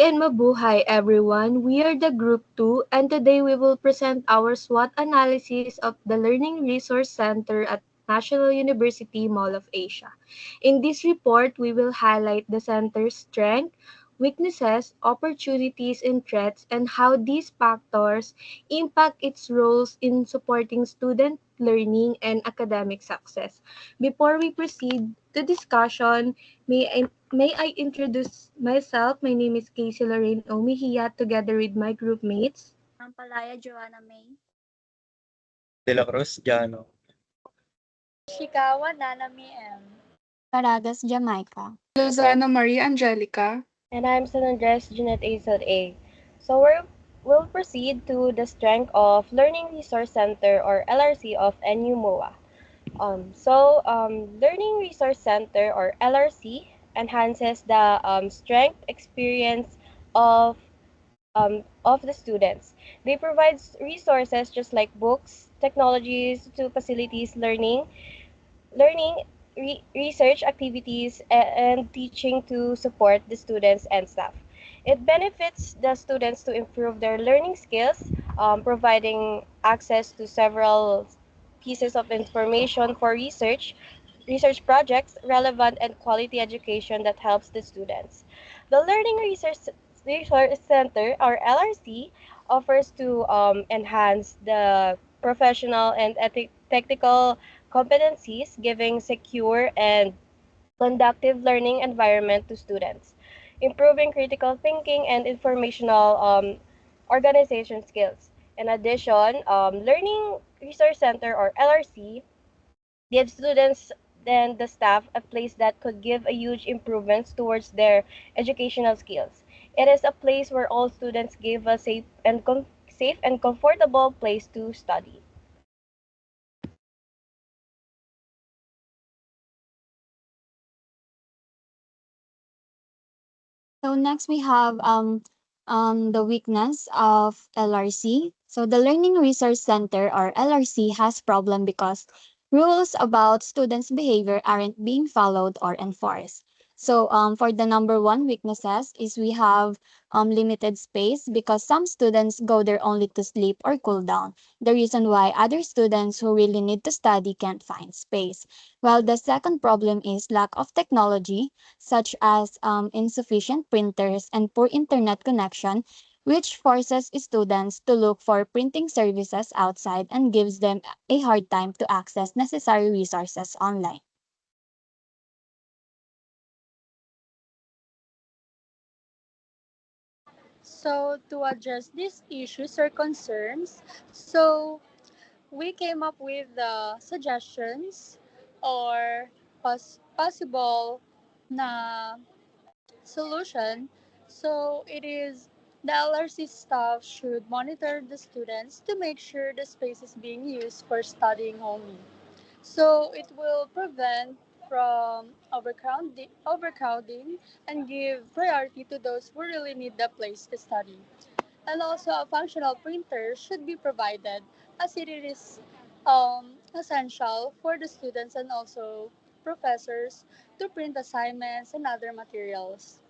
Day and mabuhay everyone. We are the Group 2 and today we will present our SWOT analysis of the Learning Resource Center at National University Mall of Asia. In this report, we will highlight the center's strength, weaknesses, opportunities, and threats, and how these factors impact its roles in supporting student learning and academic success. Before we proceed to discussion, may I introduce myself? My name is Casey Lorraine Omihia together with my group mates. Ampalaya Joanna May. De la Cruz, Jano. Shikawa Nanami M. Caragas, Jamaica. Lozano Maria Angelica. And I'm San Andres Jeanette Azad A. So we'll proceed to the strength of Learning Resource Center or LRC of NUMOA. Learning Resource Center or LRC enhances the strength experience of the students. They provide resources just like books, technologies to facilities learning, research activities, and teaching to support the students and staff. It benefits the students to improve their learning skills, providing access to several pieces of information for research projects, relevant and quality education that helps the students. The Resource Center, or LRC, offers to enhance the professional and technical competencies, giving secure and conductive learning environment to students, improving critical thinking and informational organization skills. In addition, Learning Resource Center or LRC gives students and the staff a place that could give a huge improvements towards their educational skills. It is a place where all students give a safe and comfortable place to study. So next we have the weakness of LRC. So the Learning Resource Center or LRC has problem because rules about students' behavior aren't being followed or enforced. So for the number one weaknesses is we have limited space because some students go there only to sleep or cool down. The reason why other students who really need to study can't find space. While the second problem is lack of technology such as insufficient printers and poor internet connection, which forces students to look for printing services outside and gives them a hard time to access necessary resources online. So to address these issues or concerns, we came up with the suggestions or possible na solution. So it is the LRC staff should monitor the students to make sure the space is being used for studying only. So it will prevent from overcrowding and give priority to those who really need the place to study. And also a functional printer should be provided as it is essential for the students and also professors to print assignments and other materials.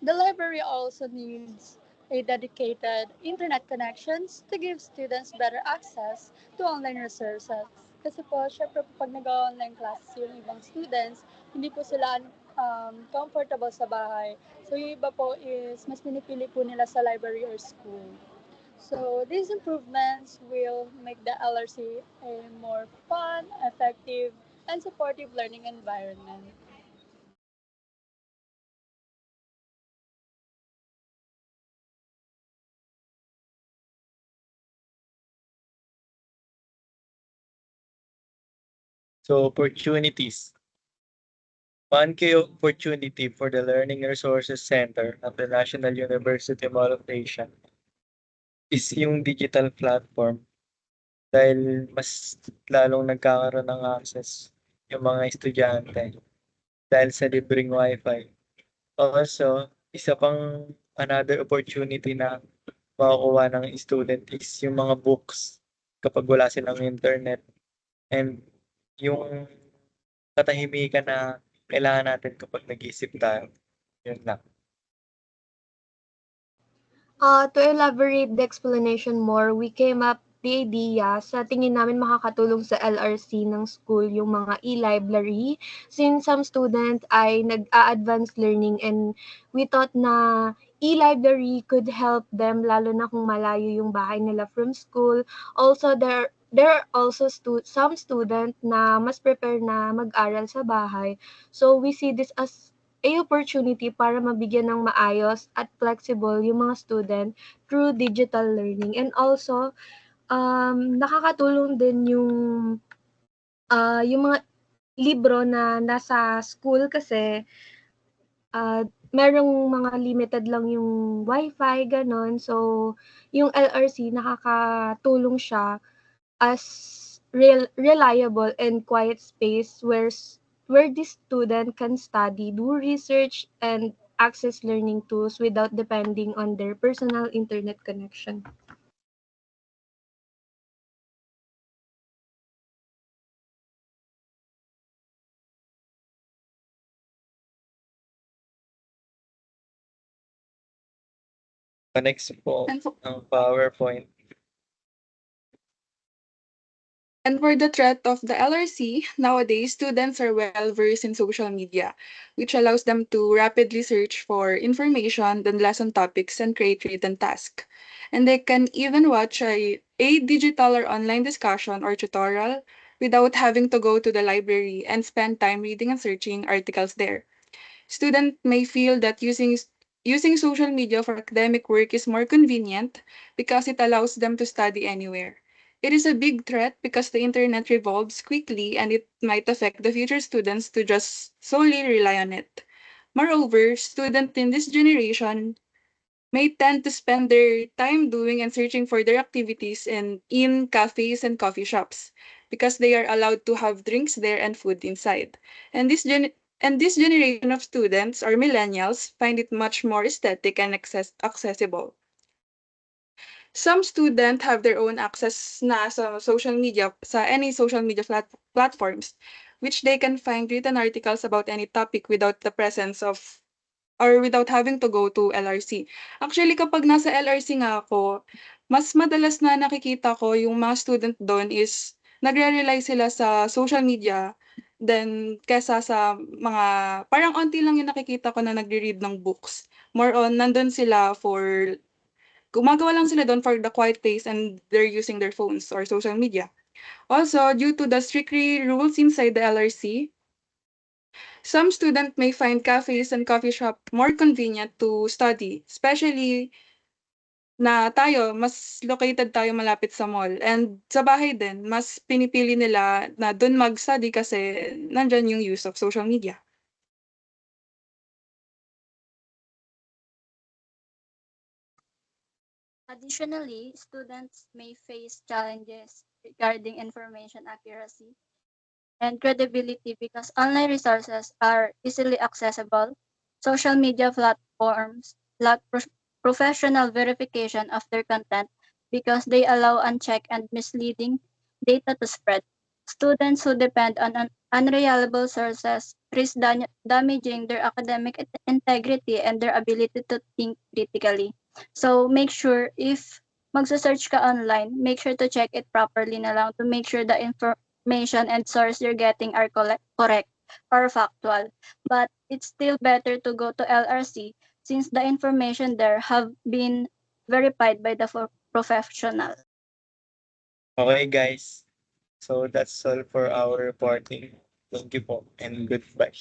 The library also needs a dedicated internet connections to give students better access to online resources. Kasi po, syempre po pag nag-online classes yung ibang students, hindi po sila comfortable sa bahay. So yung iba po is mas pinipili po nila sa library or school. So these improvements will make the LRC a more fun, effective, and supportive learning environment. So opportunities. One key opportunity for the Learning Resources Center at the National University Mall of Asia is yung digital platform dahil mas lalong nagkakaroon ng access yung mga estudyante dahil sa libreng wifi. Also, isa pang another opportunity na makukuha ng student is yung mga books kapag wala silang internet and yung katahimikan na kailangan natin kapag nag-iisip tayo. Yun lang. To elaborate the explanation more, we came up the idea sa tingin namin makakatulong sa LRC ng school yung mga e-library since some student ay nag-a-advanced learning and we thought na e-library could help them lalo na kung malayo yung bahay nila from school. Also, there are also some student na mas prepare na mag-aral sa bahay. So, we see this as a opportunity para mabigyan ng maayos at flexible yung mga student through digital learning. And also, nakakatulong din yung mga libro na nasa school kasi merong mga limited lang yung wifi, ganon. So, yung LRC nakakatulong siya as reliable and quiet space where the student can study, do research, and access learning tools without depending on their personal internet connection. Next po And for, ang PowerPoint. and for the threat of the LRC, nowadays students are well versed in social media, which allows them to rapidly search for information on lesson topics and create written tasks. And they can even watch a digital or online discussion or tutorial without having to go to the library and spend time reading and searching articles there. Students may feel that using social media for academic work is more convenient because it allows them to study anywhere. It is a big threat because the internet revolves quickly and it might affect the future students to just solely rely on it. Moreover, students in this generation may tend to spend their time doing and searching for their activities in cafes and coffee shops because they are allowed to have drinks there and food inside. And this generation of students or millennials find it much more aesthetic and accessible. Some students have their own access na sa social media, sa any social media platforms, which they can find written articles about any topic without the presence of or without having to go to LRC. Actually, kapag nasa LRC nga ako, mas madalas na nakikita ko yung mga student doon is nagre-rely sila sa social media then kesa sa mga parang onti lang yung nakikita ko na nagre-read ng books. More on, nandun sila for gumagawa lang sila doon for the quiet place and they're using their phones or social media. Also, due to the strict rules inside the LRC, some students may find cafes and coffee shop more convenient to study, especially na tayo, mas located tayo malapit sa mall. And sa bahay din, mas pinipili nila na dun mag-study kasi nandyan yung use of social media. Additionally, students may face challenges regarding information accuracy and credibility because online resources are easily accessible. Social media platforms lack professional verification of their content because they allow unchecked and misleading data to spread. Students who depend on unreliable sources risk damaging their academic integrity and their ability to think critically. So make sure if magsa-search ka online, make sure to check it properly na lang to make sure the information and source you're getting are correct or factual. But it's still better to go to LRC since the information there have been verified by the professional. Okay, guys. So that's all for our reporting. Thank you po and goodbye.